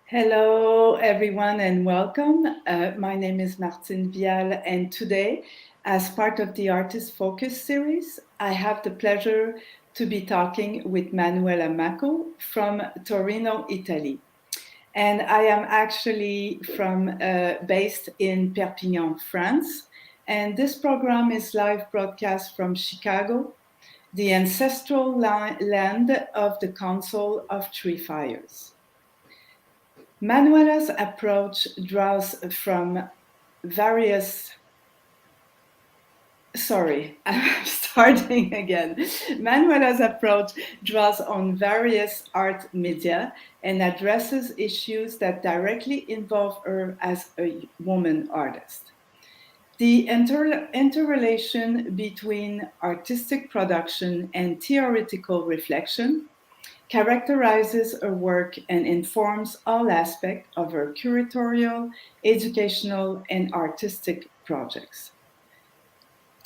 Hello, everyone, and welcome. My name is Martine Viale, and today, as part of the Artist Focus series, I have the pleasure to be talking with Manuela Macco from Torino, Italy. And I am actually based in Perpignan, France. And this program is live broadcast from Chicago, the ancestral land of the Council of Three Fires. Manuela's approach draws from various. Sorry, I'm starting again. Manuela's approach draws on various art media and addresses issues that directly involve her as a woman artist. The interrelation between artistic production and theoretical reflection characterizes her work and informs all aspects of her curatorial, educational, and artistic projects.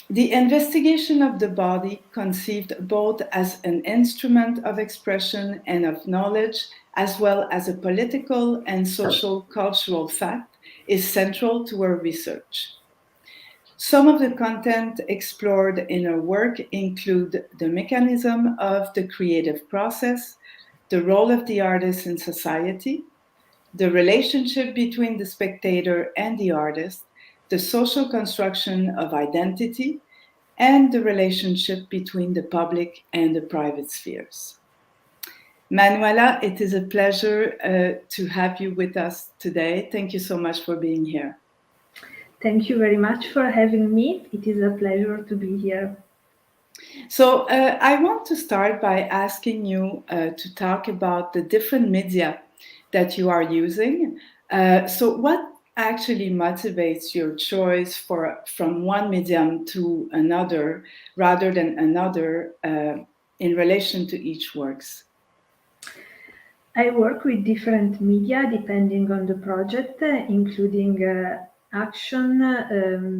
The investigation of the body, conceived both as an instrument of expression and of knowledge, as well as a political and social cultural fact, is central to her research. Some of the content explored in her work include the mechanism of the creative process, the role of the artist in society, the relationship between the spectator and the artist, the social construction of identity, and the relationship between the public and the private spheres. Manuela, it is a pleasure to have you with us today. Thank you so much for being here. Thank you very much for having me. It is a pleasure to be here. So I want to start by asking you to talk about the different media that you are using. So what actually motivates your choice from one medium to another rather than another in relation to each works? I work with different media depending on the project, including action,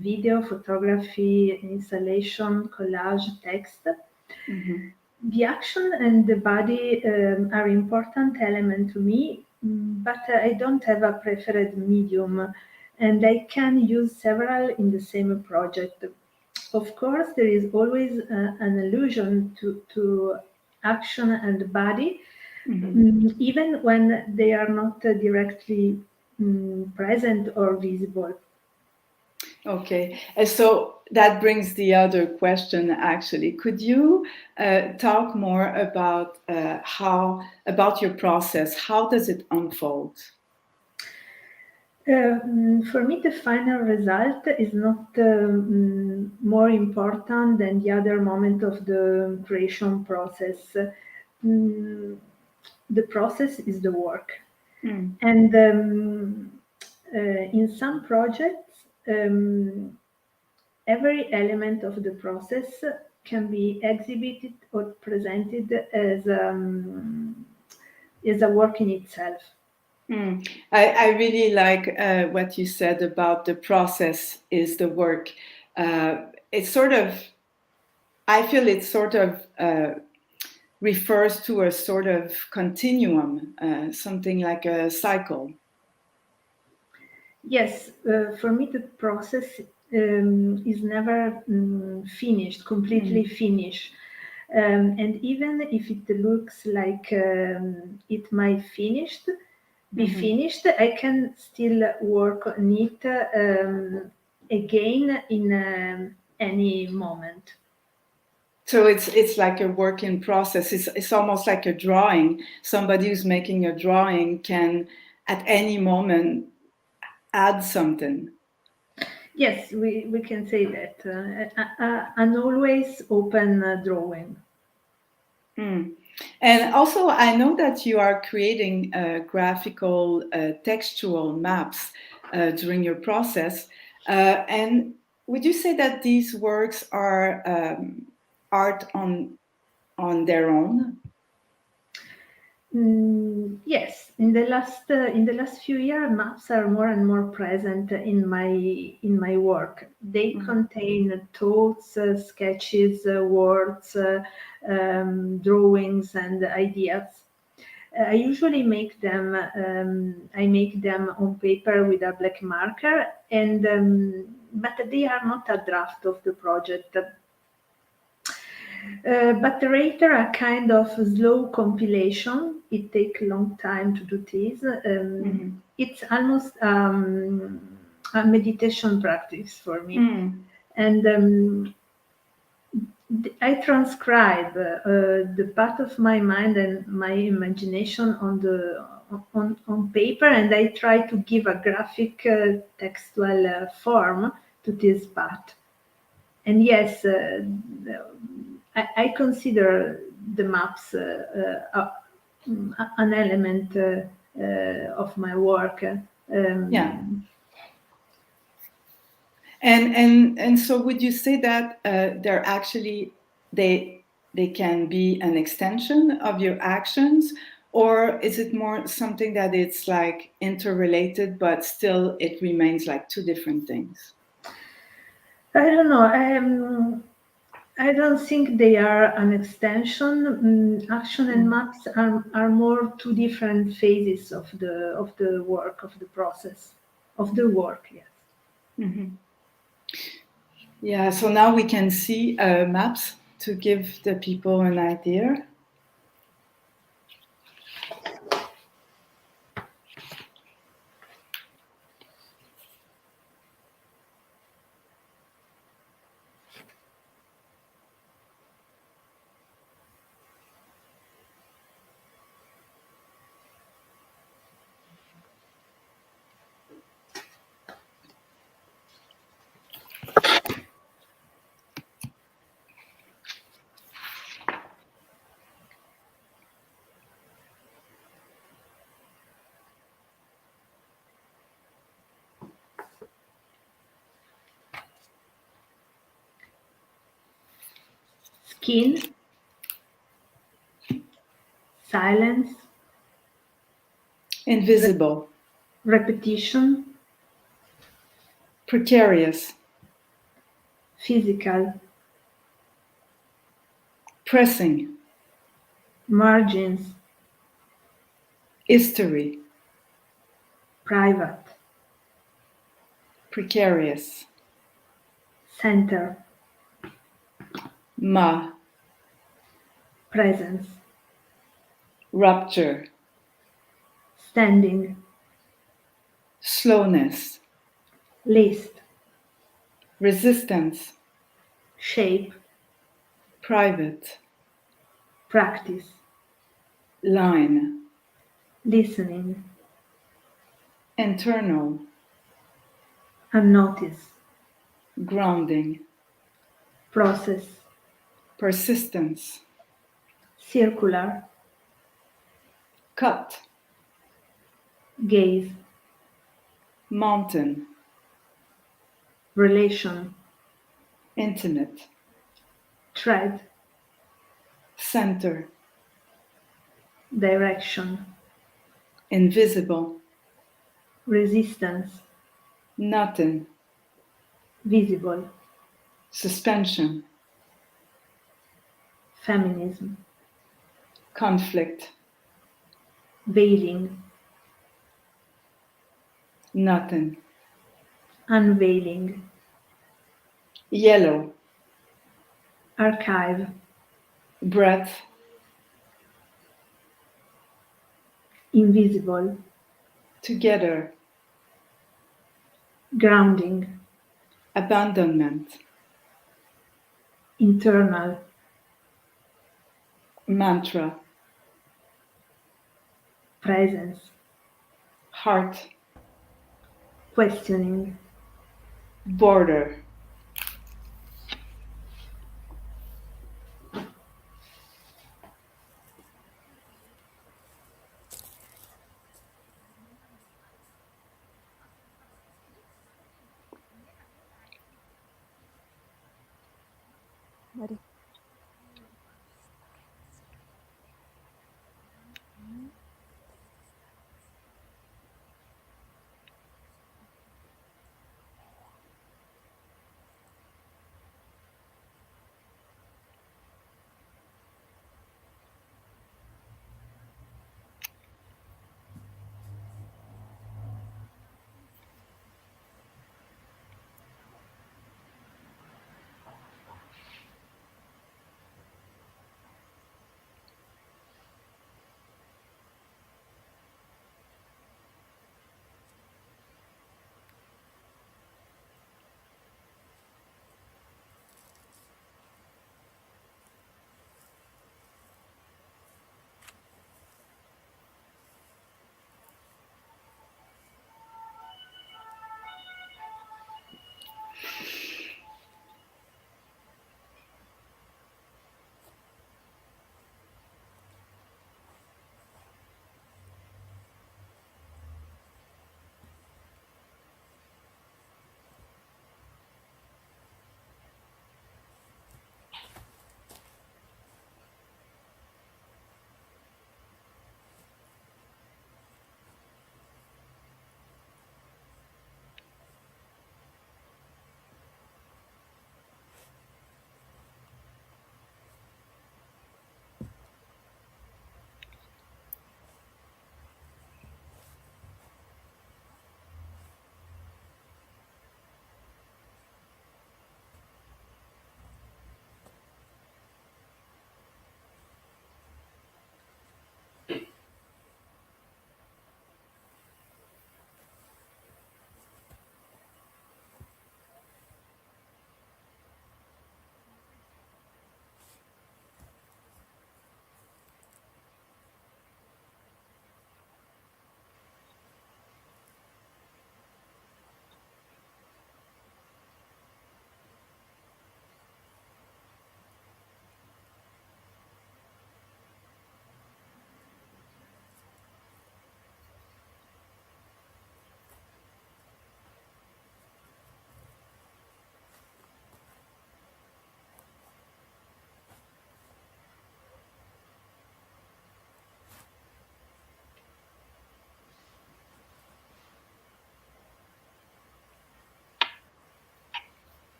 video, photography, installation, collage, text. Mm-hmm. The action and the body are important element to me, but I don't have a preferred medium, and I can use several in the same project. Of course, there is always an allusion to action and body, even when they are not directly present or visible. Okay, and so that brings the other question. Actually, could you talk more about about your process? How does it unfold? For me, the final result is not more important than the other moment of the creation process. Mm, the process is the work. And in some projects, every element of the process can be exhibited or presented as a work in itself. I really like what you said about the process is the work. It's sort of, I feel it sort of refers to a sort of continuum, something like a cycle. Yes, for me the process is never finished, completely finished. And even if it looks like it might be finished, I can still work on it again in any moment. So it's like a work in process. It's almost like a drawing. Somebody who's making a drawing can at any moment add something. Yes, we can say that. An always open drawing. And also, I know that you are creating graphical textual maps during your process. And would you say that these works are art on their own? Yes, in the last few years, maps are more and more present in my work. They contain thoughts, sketches, words, drawings, and ideas. I usually make them. I make them on paper with a black marker, and but they are not a draft of the project. But later a kind of slow compilation. It takes a long time to do this. It's almost a meditation practice for me, and I transcribe the part of my mind and my imagination on paper, and I try to give a graphic textual form to this part. And yes, I consider the maps an element of my work. Yeah. And so would you say that they're actually they can be an extension of your actions, or is it more something that it's like interrelated but still it remains like two different things? I don't know. I don't think they are an extension. Action and maps are more two different phases of the work, of the process, of the work. Yes. Mm-hmm. Yeah. So now we can see maps to give the people an idea. Skin, silence, Invisible, repetition, precarious, physical, pressing, margins, history, private, precarious, center, ma, presence, rupture, standing, slowness, list, resistance, shape, private, practice, line, listening, internal, unnoticed, grounding, process, persistence, circular, cut, gaze, mountain, relation, intimate, thread, center, direction, invisible, resistance, nothing, visible, suspension, feminism, conflict, veiling, nothing, unveiling, yellow, archive, breath, invisible, together, grounding, abandonment, internal, mantra, presence, heart, questioning, border.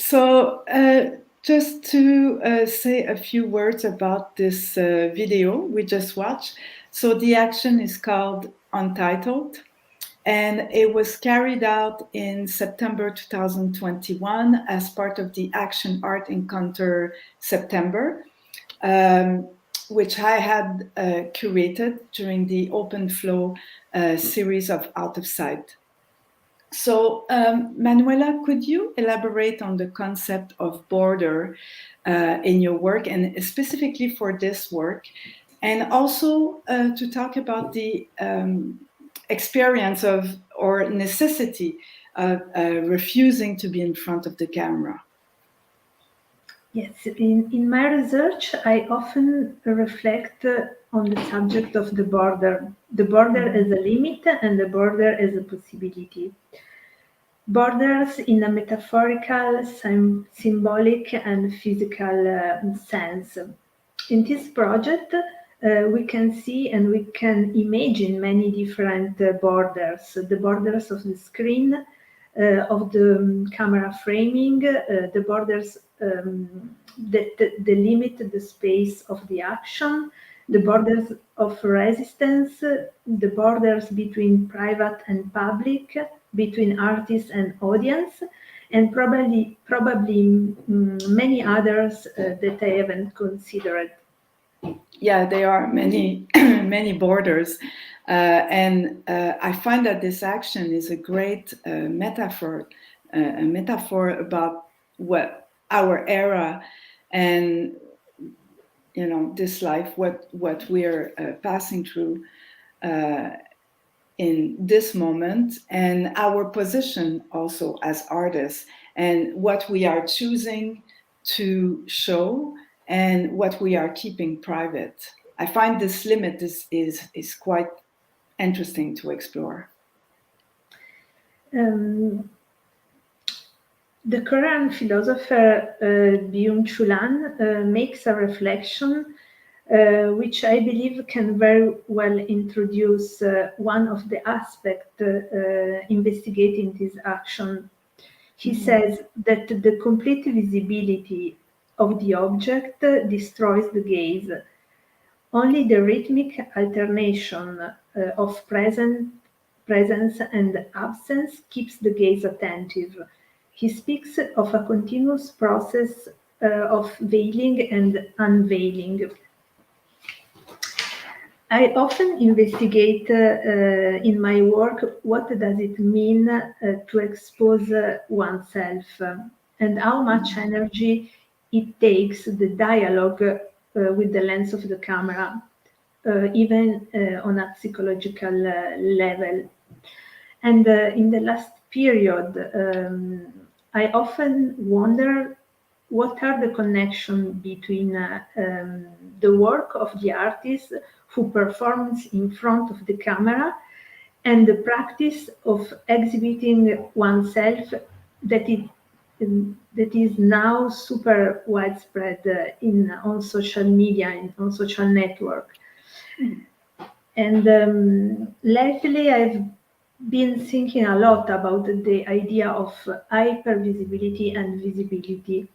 So just to say a few words about this video we just watched. So the action is called Untitled, and it was carried out in September 2021 as part of the Action Art Encounter September, which I had curated during the Open Flow series of Out of Sight. So, Manuela, could you elaborate on the concept of border in your work, and specifically for this work, and also to talk about the experience of or necessity of refusing to be in front of the camera? Yes, in my research, I often reflect on the subject of the border as a limit and the border as a possibility. Borders in a metaphorical, symbolic, and physical sense. In this project, we can see and we can imagine many different borders. The borders of the screen, of the camera framing, the borders that limit the space of the action, the borders of resistance, the borders between private and public, between artist and audience, and probably many others that I haven't considered. Yeah, there are many many borders, and I find that this action is a great metaphor, a metaphor about what our era and this life, what we're passing through in this moment, and our position also as artists, and what we are choosing to show and what we are keeping private. I find this limit is quite interesting to explore. The Korean philosopher Byung-Chul Han makes a reflection which I believe can very well introduce one of the aspects investigating this action. He says that the complete visibility of the object destroys the gaze. Only the rhythmic alternation of presence and absence keeps the gaze attentive. He speaks of a continuous process of veiling and unveiling. I often investigate in my work what does it mean to expose oneself and how much energy it takes the dialogue with the lens of the camera, even on a psychological level. And in the last period, I often wonder what are the connections between the work of the artist who performs in front of the camera and the practice of exhibiting oneself that is now super widespread on social media and on social network. And lately I've been thinking a lot about the idea of hypervisibility and visibility.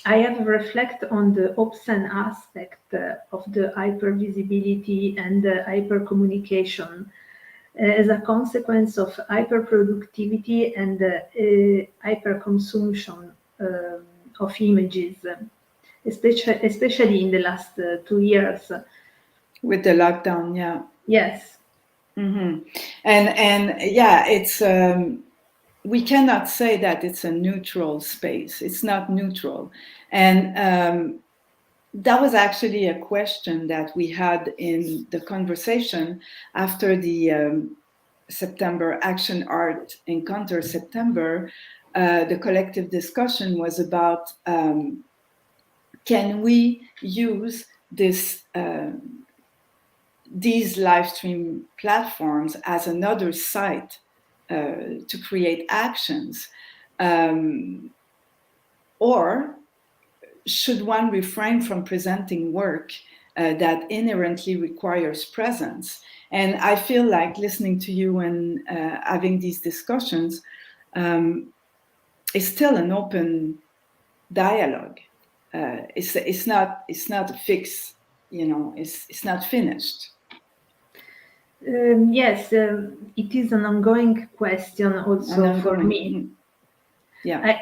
I have reflected on the obscene aspect of the hypervisibility and hypercommunication as a consequence of hyperproductivity and hyperconsumption of images, especially in the last 2 years. With the lockdown, yeah. Yes. Mm-hmm. And yeah, it's we cannot say that it's a neutral space. It's not neutral. And that was actually a question that we had in the conversation after the September Action Art Encounter September. The collective discussion was about can we use these live stream platforms as another site to create actions, or should one refrain from presenting work that inherently requires presence? And I feel like listening to you and having these discussions, is still an open dialogue. It's not fixed, it's not finished. Yes, it is an ongoing question also for me. Yeah.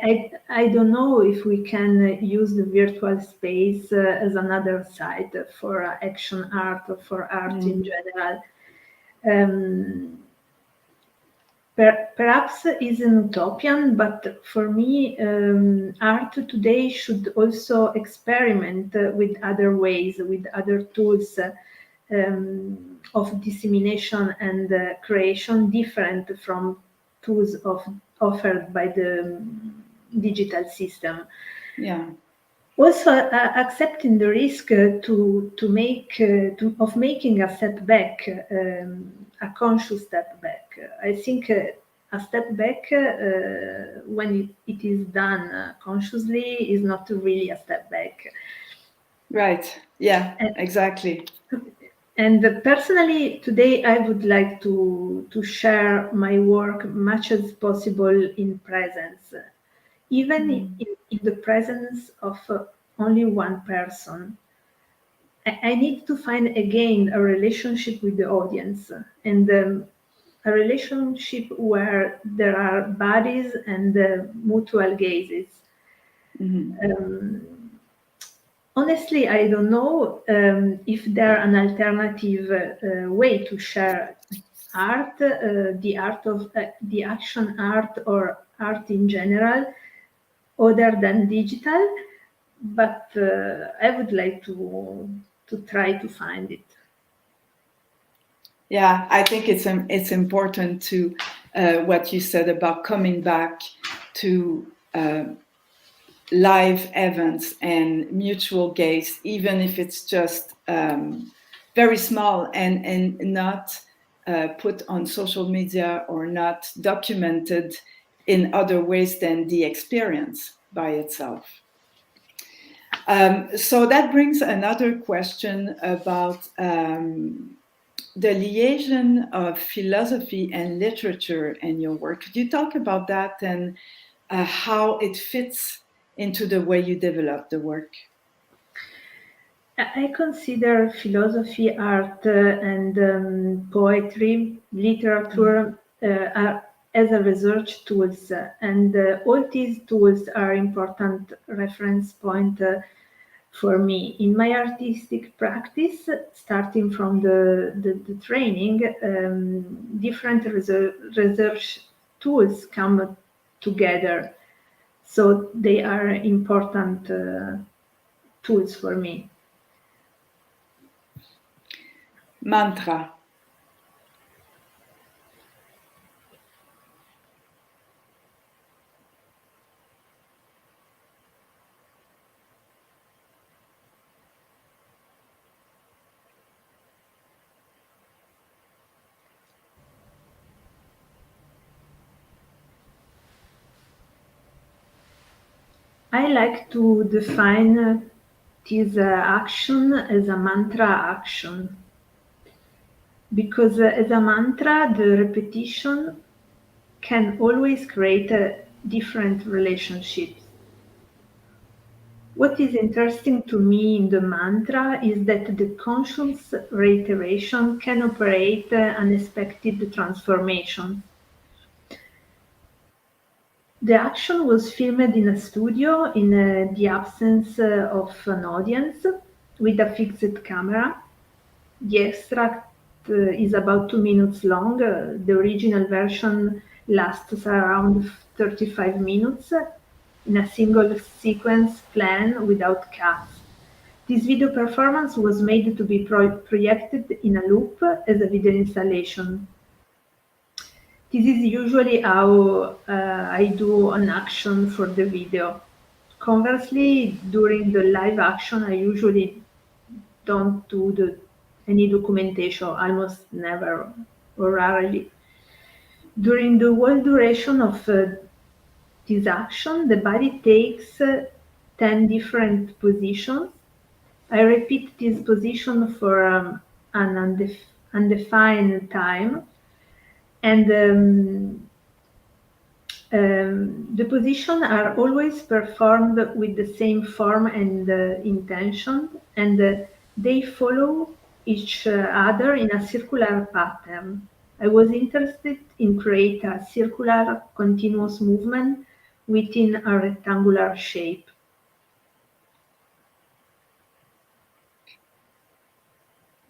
I don't know if we can use the virtual space as another site for action art or for art in general. Perhaps is an utopian, but for me, art today should also experiment with other ways, with other tools of dissemination and creation, different from tools offered by the digital system. Yeah. Also, accepting the risk of making a step back, a conscious step back. I think a step back, when it is done consciously, is not really a step back. Right. Yeah. Exactly. And personally, today I would like to share my work much as possible in presence, even in the presence of only one person. I need to find again a relationship with the audience, and a relationship where there are bodies and mutual gazes. Honestly, I don't know if there an alternative way to share art, the action art or art in general, other than digital. But I would like to try to find it. Yeah, I think it's important to what you said about coming back to live events and mutual gaze, even if it's just very small and not put on social media or not documented in other ways than the experience by itself. So that brings another question about the liaison of philosophy and literature in your work. Could you talk about that and how it fits into the way you develop the work? I consider philosophy, art, and poetry, literature as a research tools, and all these tools are important reference point for me in my artistic practice. Starting from the training, different research tools come together, so they are important tools for me. Mantra. I like to define this action as a mantra action, because as a mantra, the repetition can always create different relationships. What is interesting to me in the mantra is that the conscious reiteration can operate unexpected transformation. The action was filmed in a studio in the absence of an audience with a fixed camera. The extract is about 2 minutes long. The original version lasts around 35 minutes in a single sequence plan without cuts. This video performance was made to be projected in a loop as a video installation. This is usually how I do an action for the video. Conversely, during the live action, I usually don't do any documentation, almost never or rarely. During the whole duration of this action, the body takes 10 different positions. I repeat this position for an undefined time, and The positions are always performed with the same form and intention, and they follow each other in a circular pattern. I was interested in create a circular continuous movement within a rectangular shape.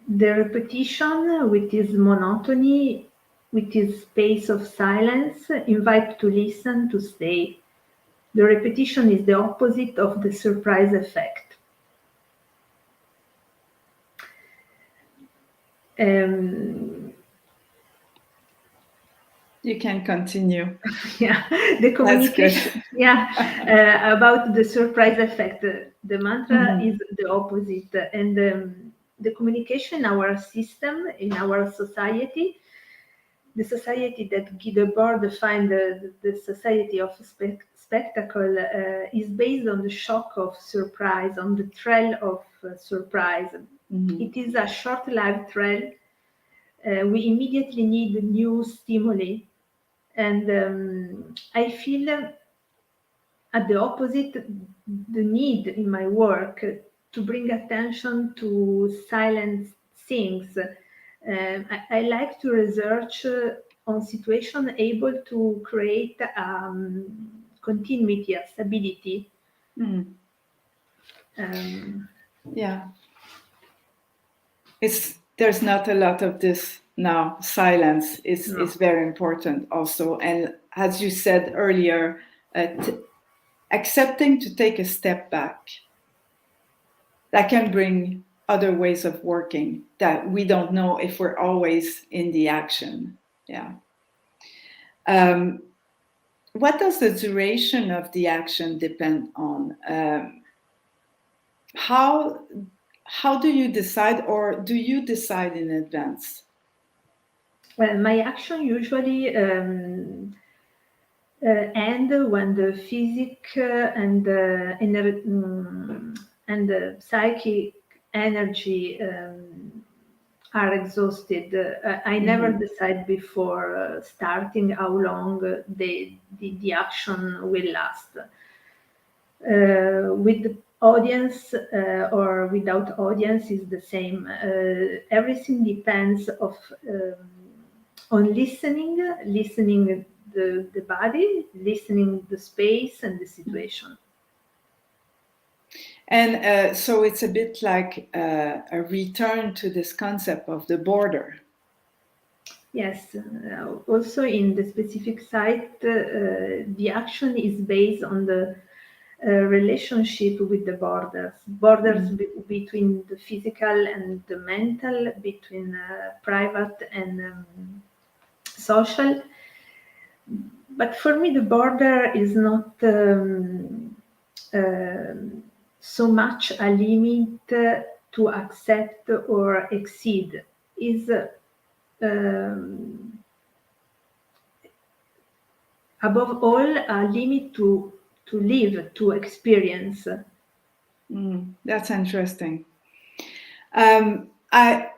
The repetition with its monotony, with its space of silence, invite to listen, to stay. The repetition is the opposite of the surprise effect. Um, You can continue. yeah, the That's good. communication. Yeah, about the surprise effect. The mantra Mhm. is the opposite, and the communication in our system, in our society, the society that Guido Bord defined the society of spectacle is based on the shock of surprise, on the thrill of surprise. Mhm. It is a short-lived thrill. We immediately need new stimuli, and I feel at the opposite the need in my work to bring attention to silent things. I like to research on situation able to create continuity, a stability. Mm. Um, Yeah. There's not a lot of this now. Silence is no. very important also, and as you said earlier, accepting to take a step back, that can bring other ways of working that we don't know if we're always in the action. Yeah. Um, what does the duration of the action depend on? How how do you decide, or do you decide in advance? Well, my action usually end when the physic and the psychic energy are exhausted. I never Mhm. decide before starting how long the action will last. With the audience or without audience is the same. Everything depends of on listening the body, listening the space and the situation. And so it's a bit like a return to this concept of the border. Yes, also in the specific site, the action is based on the relationship with the borders Mm. between the physical and the mental, between private and social. But for me, the border is not so much a limit to accept or exceed. Is um, above all a limit to live, to experience. That's interesting. I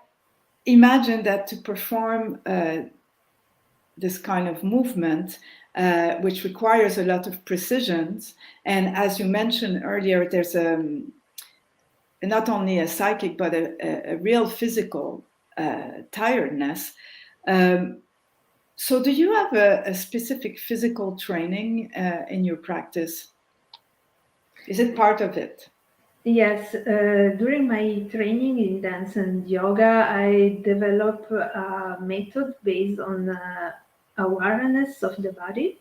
imagine that to perform this kind of movement, which requires a lot of precision, and as you mentioned earlier, there's not only a psychic but a real physical tiredness. Um, so, do you have a specific physical training in your practice? Is it part of it? Yes, during my training in dance and yoga, I developed a method based on awareness of the body,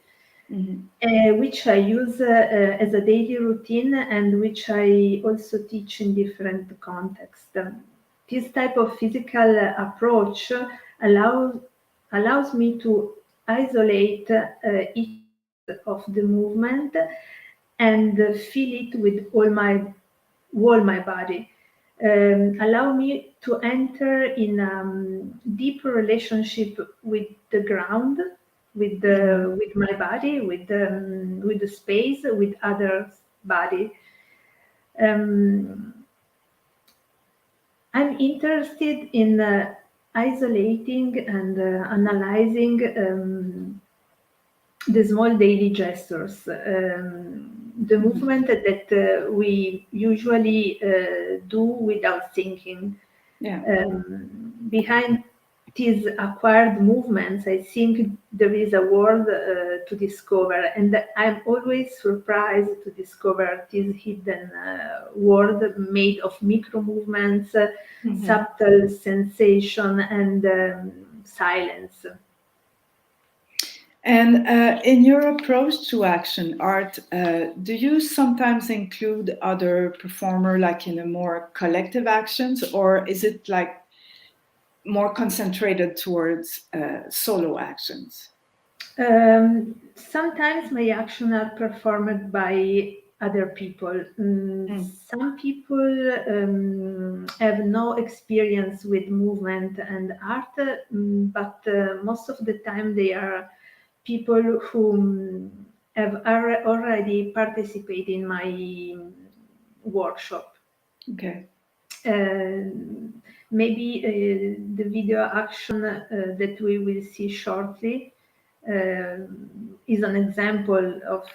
Mm-hmm. which I use as a daily routine and which I also teach in different contexts. This type of physical approach allows allows me to isolate each of the movement and feel it with all my body. Allow me to enter in deeper relationship with the ground, Mm-hmm. with my body, with the space, with others' body. Um, I'm interested in isolating and analyzing the small daily gestures, the movement that we usually do without thinking. Yeah. Behind these acquired movements, I think there is a world to discover, and I'm always surprised to discover this hidden world made of micro movements, subtle sensation, and silence. And in your approach to action art, do you sometimes include other performer, like in a more collective actions, or is it like more concentrated towards solo actions? Sometimes my actions are performed by other people. Some people have no experience with movement and art, but most of the time they are people who have already participated in my workshop. Okay. Maybe the video action that we will see shortly is an example of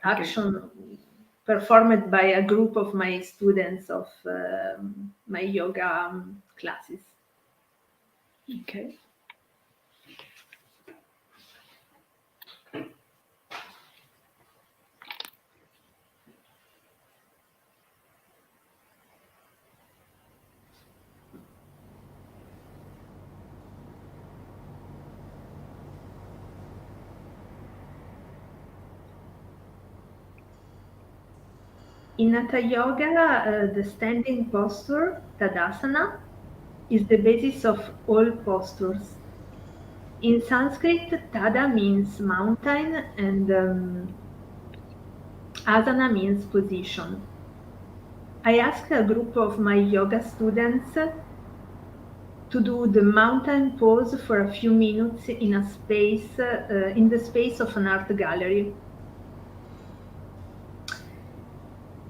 action performed by a group of my students of my yoga classes. Okay. In Hatha Yoga, the standing posture, Tadasana, is the basis of all postures. In Sanskrit, Tada means mountain and Asana means position. I asked a group of my yoga students to do the mountain pose for a few minutes in a space, in the space of an art gallery.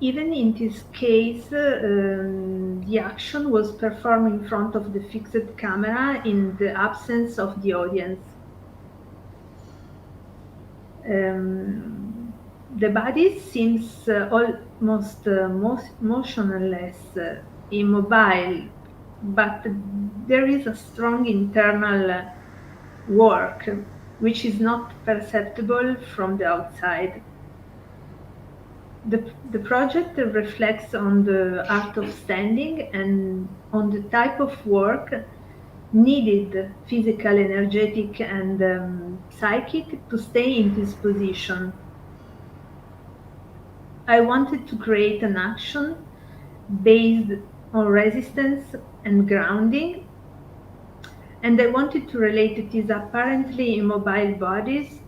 Even in this case, the action was performed in front of the fixed camera in the absence of the audience. The body seems almost motionless, immobile, but there is a strong internal work which is not perceptible from the outside. The project reflects on the art of standing and on the type of work needed, physical, energetic, and psychic, to stay in this position. I wanted to create an action based on resistance and grounding, and I wanted to relate these apparently immobile bodies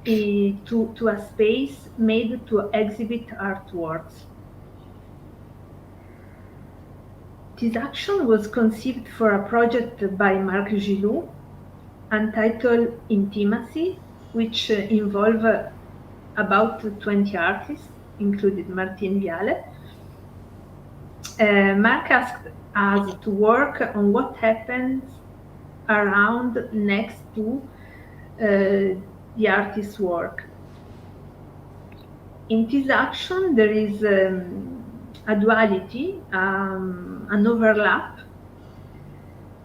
to a space made to exhibit artworks. This action was conceived for a project by Marc Gilou, entitled Intimacy, which involved about 20 artists, including Martine Viale. Marc asked us to work on what happens around next to the artist's work. In this action, there is a duality, an overlap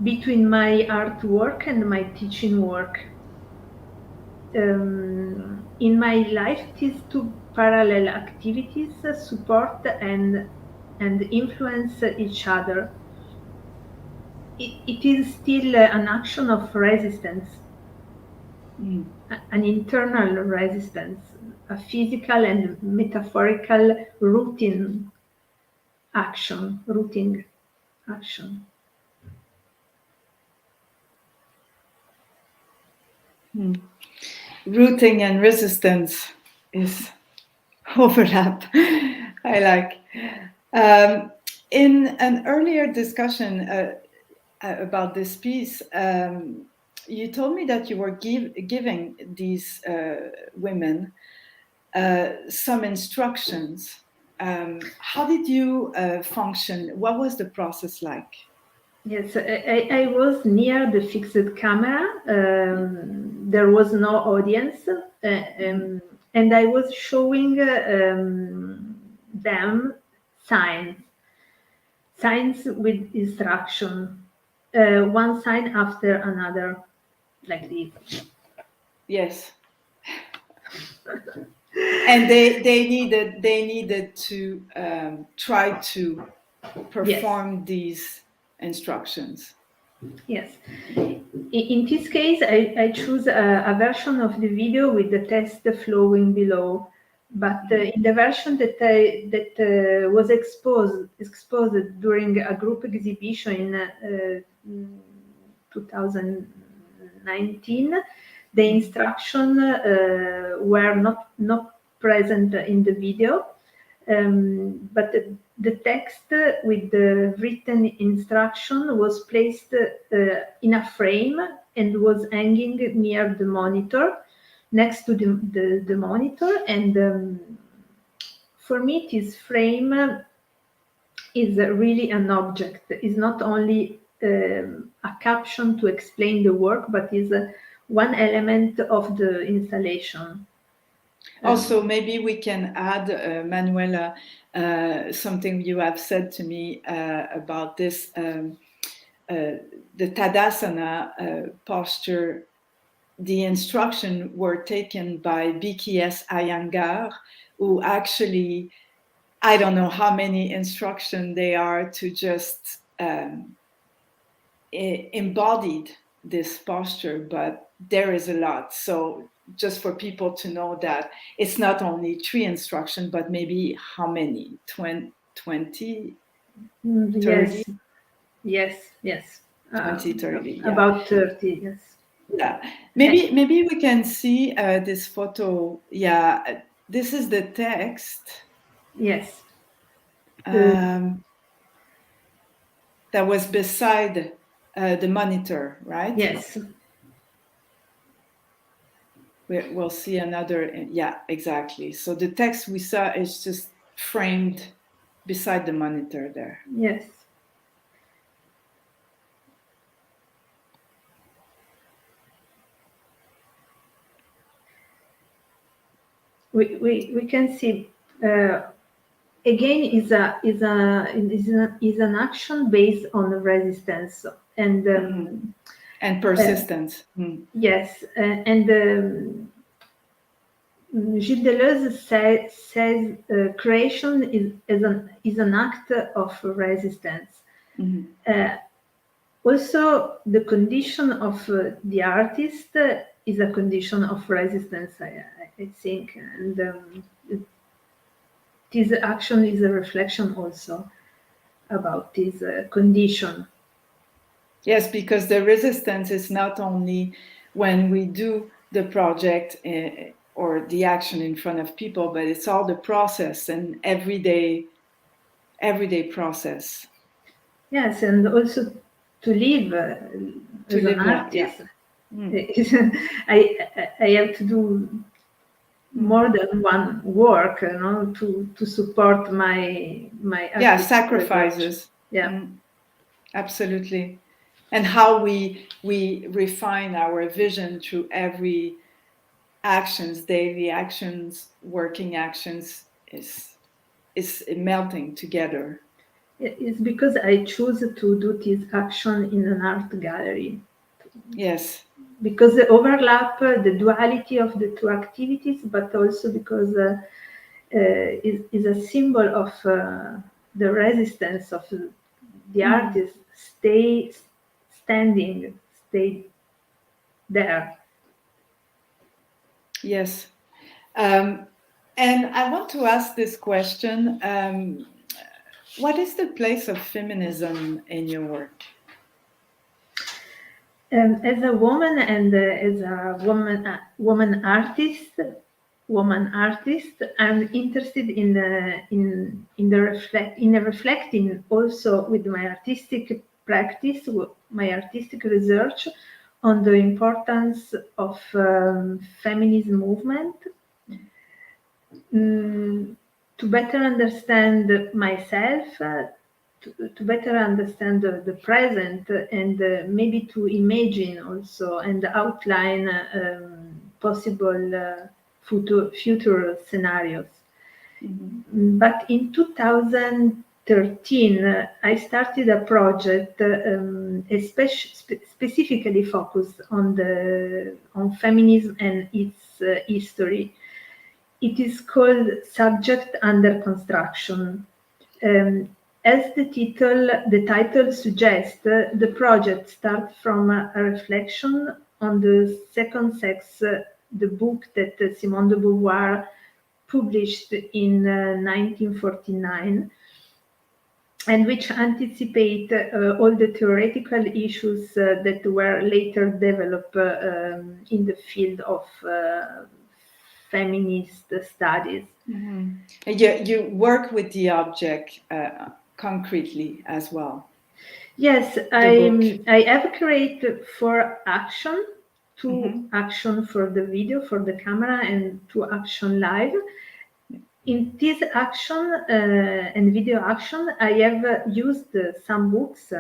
between my artwork and my teaching work. In my life, these two parallel activities support and influence each other. It is still an action of resistance, an internal resistance, a physical and metaphorical routing action. Rooting and resistance is overlap. I like. In an earlier discussion about this piece, you told me that you were giving these women some instructions. How did you function? What was the process like? Yes, I was near the fixed camera. There was no audience, and I was showing them signs, signs with instruction, one sign after another, like this. Yes. And they needed to try to Yes, perform these instructions. yes. In this case, I choose a version of the video with the text flowing below, but in the version that was exposed during a group exhibition in 2019, the instruction were not present in the video, but the text with the written instruction was placed in a frame and was hanging near the monitor, next to the monitor. And for me, this frame is really an object. It's not only a caption to explain the work, but is one element of the installation. Also, maybe we can add, Manuela, something you have said to me about this, the Tadasana posture. The instruction were taken by BKS Iyengar, who actually, I don't know how many instructions they are to just embodied this posture, but there is a lot. So just for people to know that it's not only 3 instructions, but maybe how many? 20, 30? Yes. 20, 30, yeah. About 30, yes. Yeah, maybe we can see this photo. Yeah, this is the text. Yes. That was beside the monitor, right? Yes. We'll see another. Yeah, exactly. So the text we saw is just framed beside the monitor there. Yes. We can see again is an action based on resistance and persistence. Yes, and Gilles Deleuze says creation is an act of resistance. Also, the condition of the artist is a condition of resistance, I think, and this action is a reflection also about this condition. Yes, because the resistance is not only when we do the project or the action in front of people, but it's all the process and everyday process. Yes, and also to live as an artist. Yeah. I have to do more than one work, to support my sacrifices. Research. Yeah, absolutely. And how we refine our vision through every actions, daily actions, working actions is melting together. It's because I choose to do this action in an art gallery. Yes. Because they overlap the duality of the two activities, but also because is a symbol of the resistance of the artist stay there. Yes. And I want to ask this question. What is the place of feminism in your work? As a woman and as a woman artist, I'm interested in reflecting also with my artistic practice, my artistic research on the importance of feminism movement, to better understand myself, to better understand the present and maybe to imagine also and outline possible future scenarios. But in 2013, I started a project specifically focused on feminism and its history. It is called Subject Under Construction. As the title suggests, the project starts from a reflection on the second sex, the book that Simone de Beauvoir published in 1949, and which anticipate all the theoretical issues that were later developed in the field of feminist studies. You work with the object concretely as well. Yes, I have created 4 action, 2 action for the video, for the camera, and 2 action live. In this action and video action, I have used some books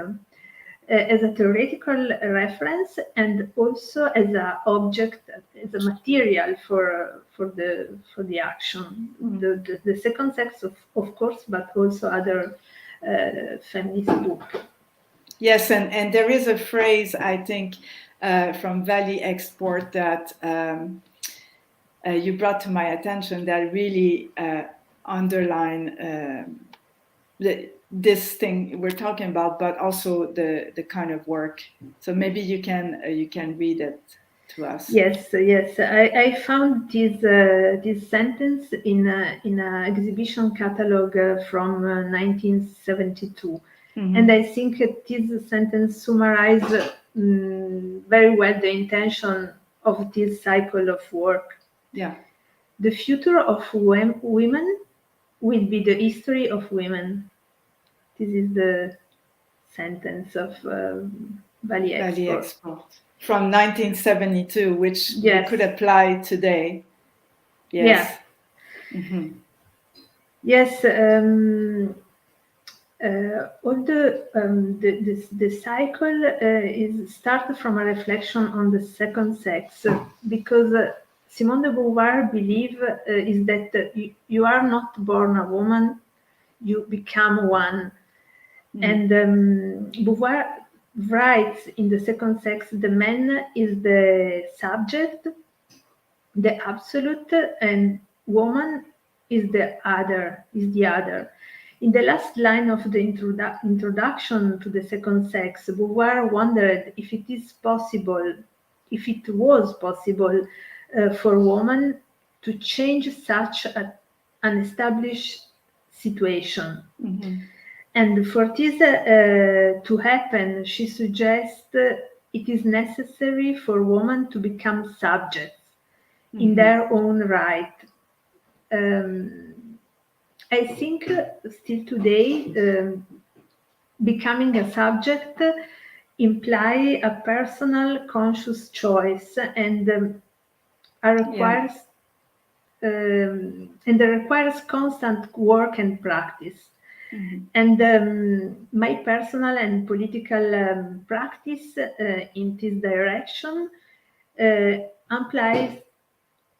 as a theoretical reference and also as an object, as a material for the action. The second sex, of course, but also other feminist books. Yes, and there is a phrase, I think, from Valley Export that you brought to my attention that really underline this thing we're talking about, but also the kind of work. So maybe you can read it to us. Yes. I found this sentence in an exhibition catalog from 1972. And I think this sentence summarizes very well the intention of this cycle of work. Yeah. The future of women will be the history of women. This is the sentence of Valley Export. From 1972, which we could apply today. Yes. Yeah. Yes. All the cycle is started from a reflection on the second sex, because Simone de Beauvoir believe is that you are not born a woman, you become one. And Beauvoir writes in the second sex, the man is the subject, the absolute, and woman is the other. In the last line of the introduction to the second sex, Beauvoir wondered if it was possible for women to change such an established situation. And for this to happen, she suggests it is necessary for women to become subjects in their own right. I think still today, becoming a subject imply a personal conscious choice and requires constant work and practice. And my personal and political practice in this direction implies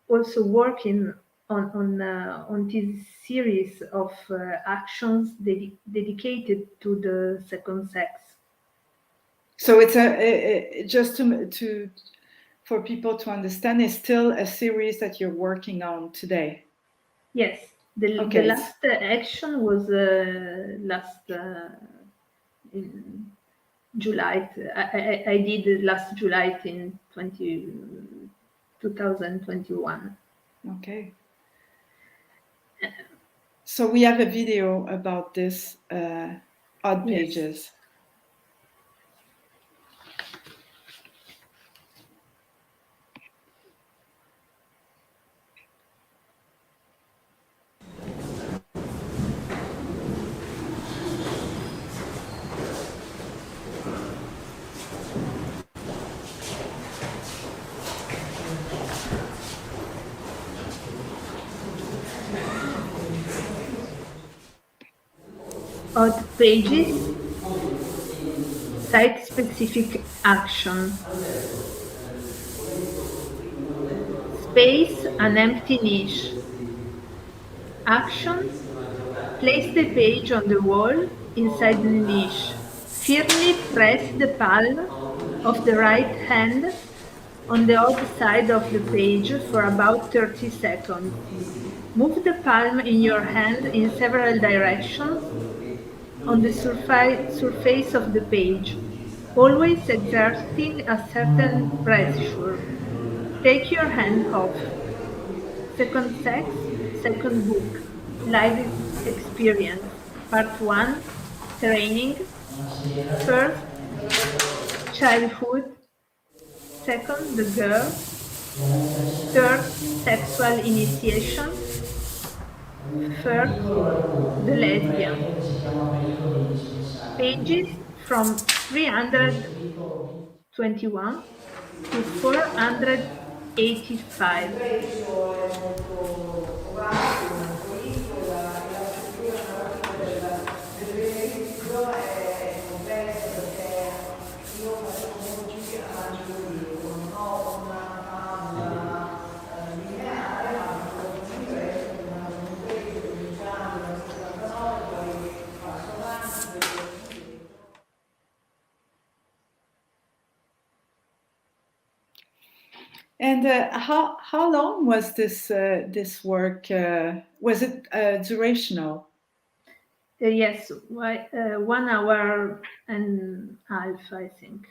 also working on this series of actions dedicated to the second sex. So it's just to for people to understand, it's still a series that you're working on today. Yes, the last action was last in July. I did last July in 2021. Okay. So we have a video about this odd pages. Odd pages, site-specific action. Space, an empty niche. Action, place the page on the wall inside the niche. Firmly press the palm of the right hand on the odd side of the page for about 30 seconds. Move the palm in your hand in several directions on the surface of the page, always exerting a certain pressure. Take your hand off. Second sex, second book, live experience. Part 1, training. First, childhood. Second, the girl. Third, sexual initiation. Fourth, the lesbian. Pages from 321 to 485. Questo è molto pratico, molto ricco e la struttura narrativa del beneficio è complessa perché io faccio molto circa angelo, non ho una favola lineare, ma faccio un ingresso, un peso, cominciando dal 69, poi passo avanti, poi indietro. And how long was this work? Was it durational? Yes, 1 hour and a half, I think.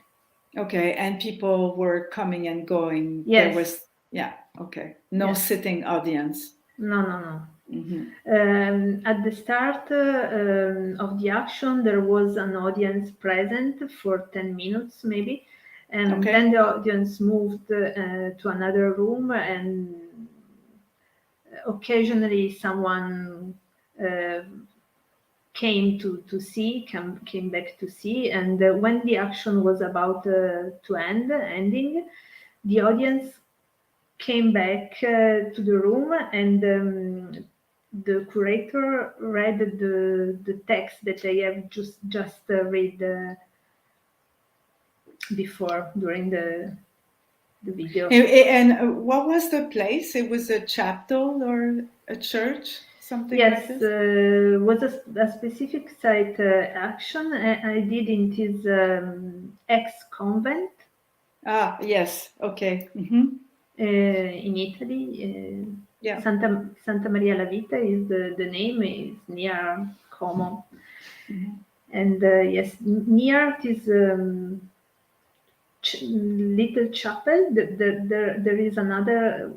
Okay, and people were coming and going. Yes. There was, yeah, okay. No Yes. sitting audience. No. Mm-hmm. At the start of the action, there was an audience present for 10 minutes, maybe. And Okay. then the audience moved to another room, and occasionally someone came back to see. And when the action was about to ending, the audience came back to the room, and the curator read the text that I have just read before during the video. And what was the place? It was a chapel or a church, something Yes, like this? Was a specific site action I did in this ex-convent. Yes, okay. Mm-hmm. In Italy. Yeah. Santa Maria la Vita is the name, is near Como. Mm-hmm. And yes, near this little chapel, there is another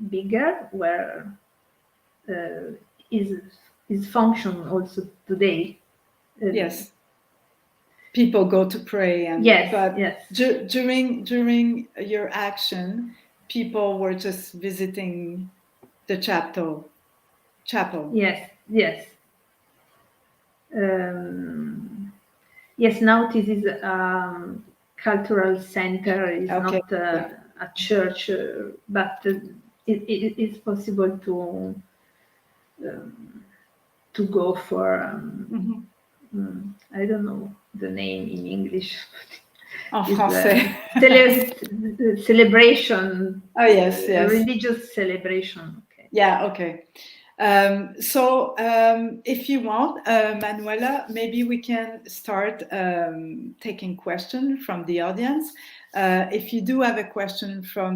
bigger where is function also today. Yes. People go to pray, and yes, but yes. During your action, people were just visiting the chapel. Yes. Yes, now this is a cultural center. It's Okay. not a church, but it's possible to go for. I don't know the name in English. En français. Celebration. Oh yes. Religious celebration. Okay. Yeah. Okay. So if you want, Manuela, maybe we can start taking questions from the audience. If you do have a question for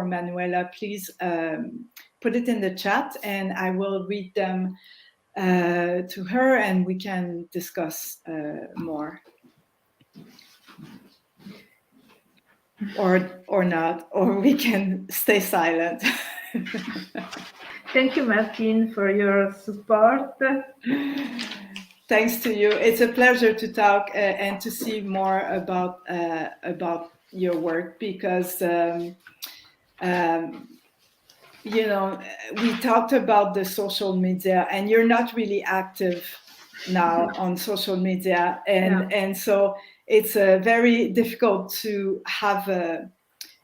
Manuela, please put it in the chat, and I will read them to her, and we can discuss more. Or not, or we can stay silent. Thank you, Martine, for your support. Thanks to you. It's a pleasure to talk and to see more about your work, because you know, we talked about the social media, and you're not really active now on social media, and so it's very difficult to have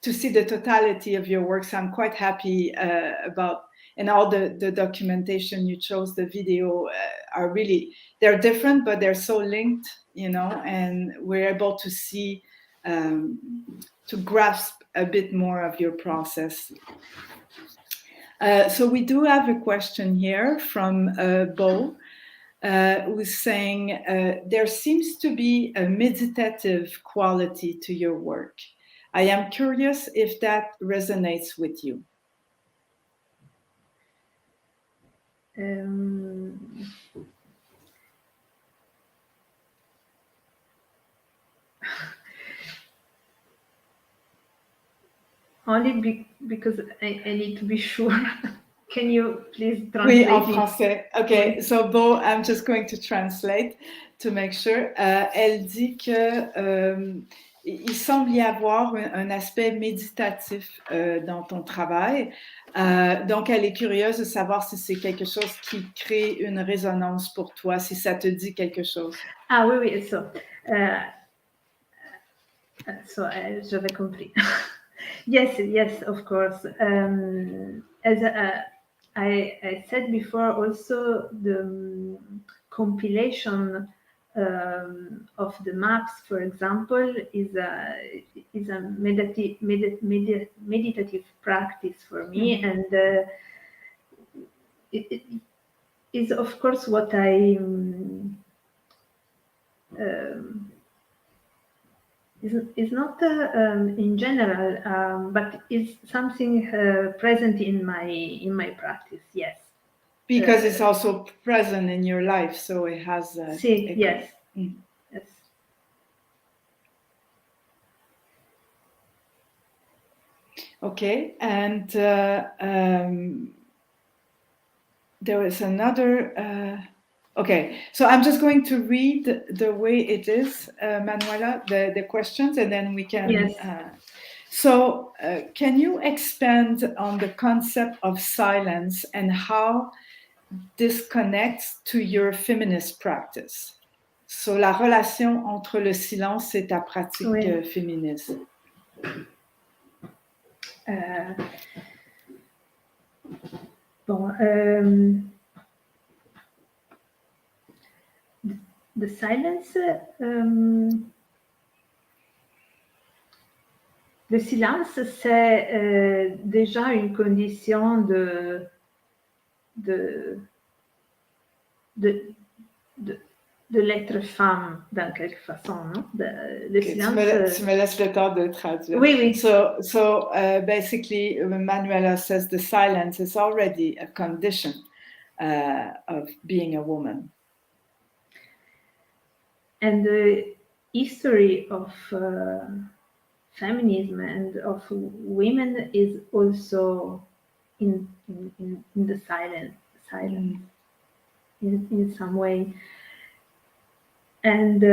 to see the totality of your work. So I'm quite happy about, and all the documentation you chose, the video are really, they're different, but they're so linked, and we're able to see, to grasp a bit more of your process. So we do have a question here from Bo, who's saying, there seems to be a meditative quality to your work. I am curious if that resonates with you. Only because I need to be sure. Can you please Oui, translate en français. Okay, so Bo, I'm just going to translate to make sure. Elle dit que il semble y avoir un aspect méditatif dans ton travail. Donc, elle est curieuse de savoir si c'est quelque chose qui crée une résonance pour toi, si ça te dit quelque chose. Ah oui, oui, j'avais compris. Yes, of course. As I said before, also the compilation of the maps, for example, is a meditative practice for me, and it is, of course, what I is not in general, but is something present in my practice. Yes, because it's also present in your life, so it has. Yes. Yes. Okay, and there is another. Okay, so I'm just going to read the way it is, Manuela, the questions, and then we can. Yes. So, can you expand on the concept of silence and how this connects to your feminist practice? So, la relation entre le silence et ta pratique féministe. The silence, le silence, c'est déjà une condition de l'être femme, dans quelque façon, non? Le silence. Tu me laisses le temps de traduire. Oui. So basically, Manuela says the silence is already a condition of being a woman. And the history of feminism and of women is also in the silence in some way. And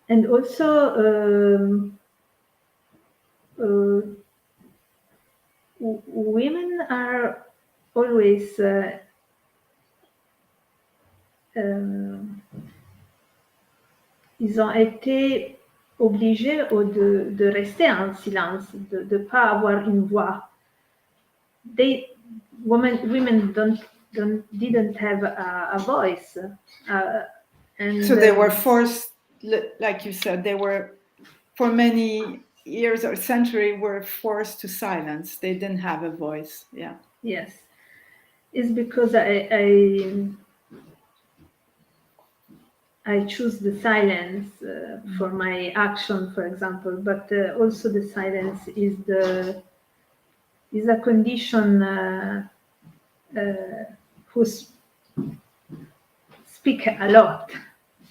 and also women are always ils ont été obligés de rester en silence, de ne pas avoir une voix. Women didn't have a voice, and so they were forced, like you said, they were for many years or century were forced to silence. They didn't have a voice. Yeah. Yes, it's because I choose the silence for my action, for example, but also the silence is a condition who speak a lot.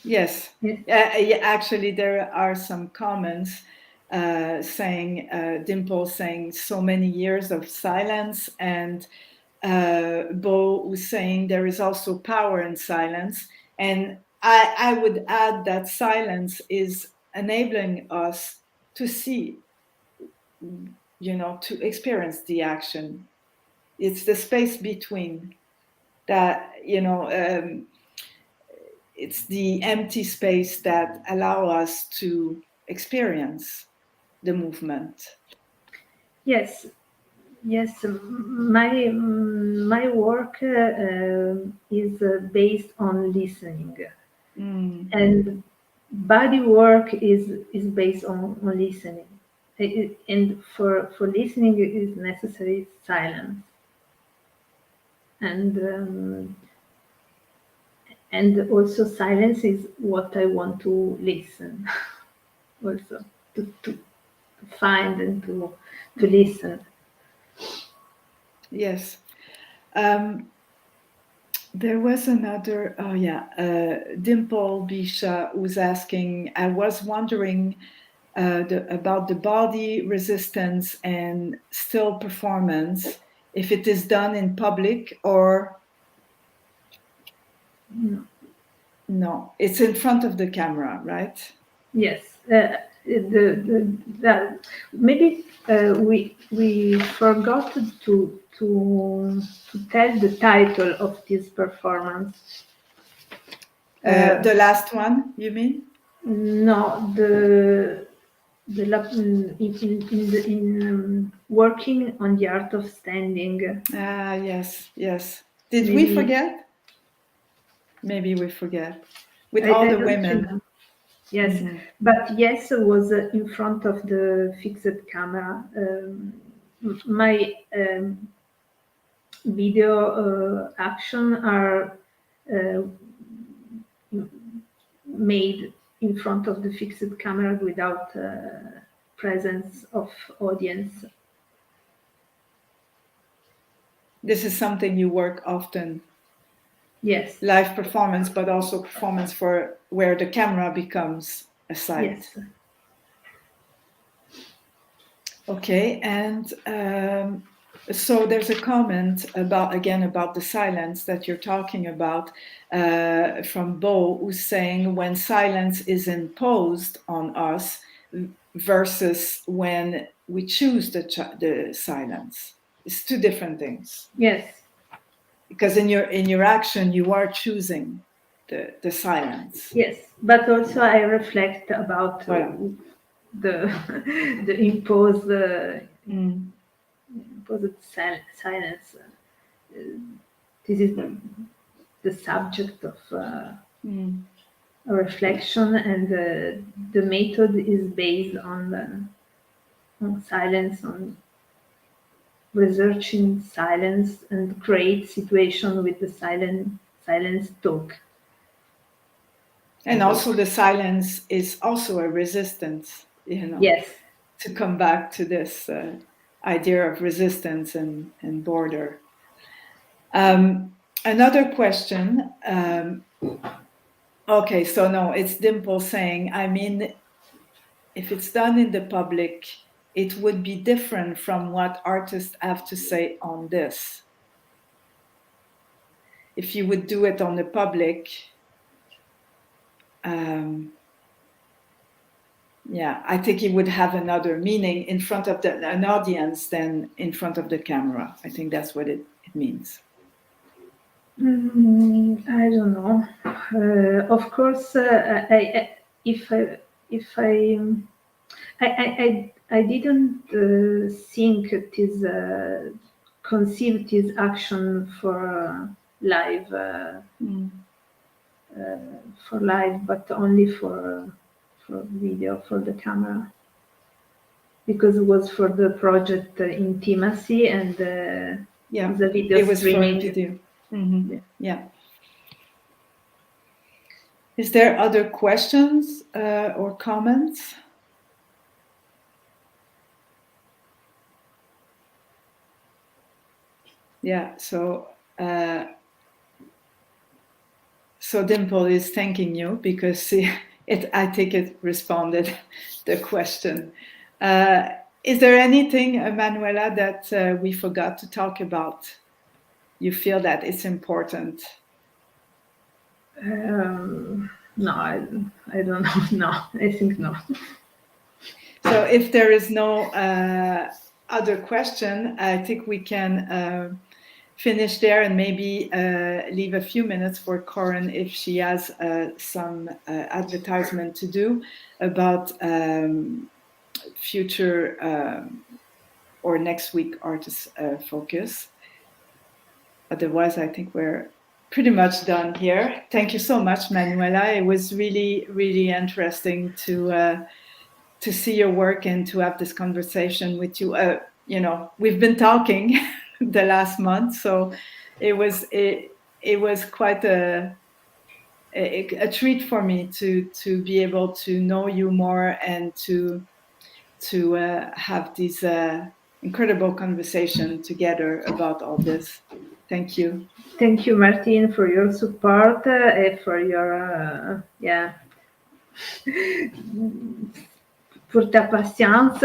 Yes. Actually, there are some comments saying, Dimple saying so many years of silence, and Bo was saying there is also power in silence. And I would add that silence is enabling us to see, to experience the action. It's the space between that, it's the empty space that allow us to experience the movement. Yes, yes. My work is based on listening, and body work is based on listening. And for listening is necessary silence, and also silence is what I want to listen. Also to find and to listen. Yes. There was another, Dimple Bisha was asking, I was wondering about the body resistance and still performance, if it is done in public or no, it's in front of the camera, right? Yes. Maybe we forgot to tell the title of this performance. The last one, you mean? No, in working on the art of standing. Yes. Did we Maybe forget? Maybe we forget. With I all the don't women. remember. Yes, but yes, was in front of the fixed camera. My video action are uh, made in front of the fixed camera without presence of audience. This is something you work often. Yes. Live performance, but also performance for where the camera becomes a site. Yes. Okay, and so there's a comment about the silence that you're talking about from Bo, who's saying when silence is imposed on us versus when we choose the silence. It's two different things. Yes. Because in your action you are choosing the silence. Yes, but also I reflect about the imposed silence. This is the subject of a reflection, and the method is based on silence, on researching silence and create situation with the silence talk. And also the silence is also a resistance, Yes. To come back to this idea of resistance and border. Another question. Okay, so no, it's Dimple saying, I mean, if it's done in the public, it would be different from what artists have to say on this. If you would do it on the public, I think it would have another meaning in front of an audience than in front of the camera. I think that's what it means. I don't know. Of course, I didn't think it is conceived this action for live but only for video, for the camera, because it was for the project Intimacy, and the video it was streaming. For video. Yeah. Is there other questions or comments? Yeah, so Dimple is thanking you because I think it responded the question. Is there anything, Manuela, that we forgot to talk about? You feel that it's important? No, I don't know. No, I think no. So if there is no other question, I think we can finish there and maybe leave a few minutes for Corinne if she has some advertisement to do about future or next week artist focus. Otherwise, I think we're pretty much done here. Thank you so much, Manuela. It was really, really interesting to see your work and to have this conversation with you. We've been talking the last month, so it was quite a treat for me to be able to know you more and to have this incredible conversation together about all this. Thank you. Thank you, Martine, for your support and for your pour ta patience.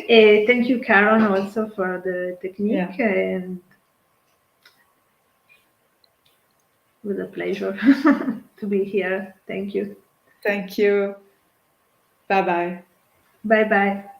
And thank you, Karen, also for the technique. And it was a pleasure to be here. Thank you. Thank you. Bye-bye. Bye-bye.